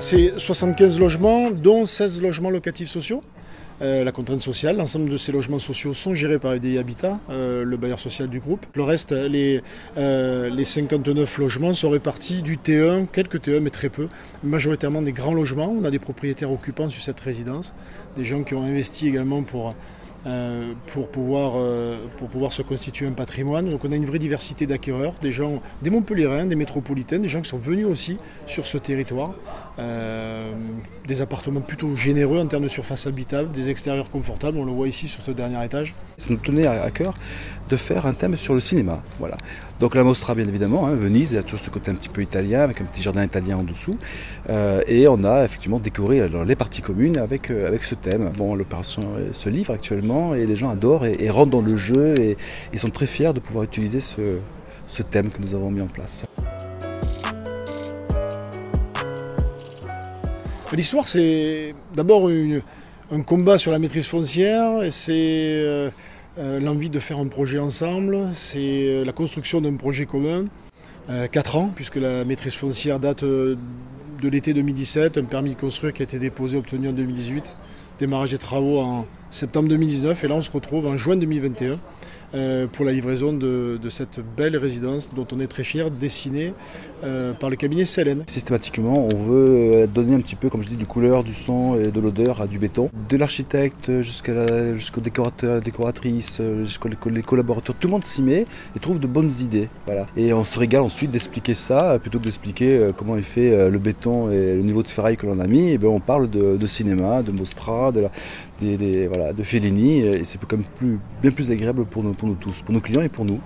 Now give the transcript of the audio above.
Alors c'est 75 logements, dont 16 logements locatifs sociaux. La contrainte sociale, l'ensemble de ces logements sociaux sont gérés par EDI Habitat, le bailleur social du groupe. Le reste, les 59 logements sont répartis du T1, quelques T1 mais très peu, majoritairement des grands logements. On a des propriétaires occupants sur cette résidence, des gens qui ont investi également pour pouvoir se constituer un patrimoine. Donc on a une vraie diversité d'acquéreurs, des gens, des Montpelliérains, des métropolitains, des gens qui sont venus aussi sur ce territoire. Des appartements plutôt généreux en termes de surface habitable, des extérieurs confortables, on le voit ici sur ce dernier étage. Ça nous tenait à cœur de faire un thème sur le cinéma. Voilà. Donc la Mostra bien évidemment, Venise, il y a toujours ce côté un petit peu italien, avec un petit jardin italien en dessous. Et on a effectivement décoré les parties communes avec ce thème. Bon, l'opération se livre actuellement et les gens adorent et rentrent dans le jeu et ils sont très fiers de pouvoir utiliser ce thème que nous avons mis en place. L'histoire, c'est d'abord un combat sur la maîtrise foncière, et c'est l'envie de faire un projet ensemble, c'est la construction d'un projet commun. 4 ans, puisque la maîtrise foncière date de l'été 2017, un permis de construire qui a été déposé, obtenu en 2018, démarrage des travaux en septembre 2019, et là on se retrouve en juin 2021 pour la livraison de cette belle résidence dont on est très fiers, dessinée par le cabinet Célène. Systématiquement, on veut donner un petit peu, comme je dis, du couleur, du son et de l'odeur à du béton. De l'architecte jusqu'au décorateur, décoratrice, jusqu'aux les collaborateurs, tout le monde s'y met et trouve de bonnes idées. Voilà. Et on se régale ensuite d'expliquer ça, plutôt que d'expliquer comment est fait le béton et le niveau de ferraille que l'on a mis. Et bien on parle de cinéma, de Mostra, de Fellini, et c'est quand même bien plus agréable pour nous tous, pour nos clients et pour nous.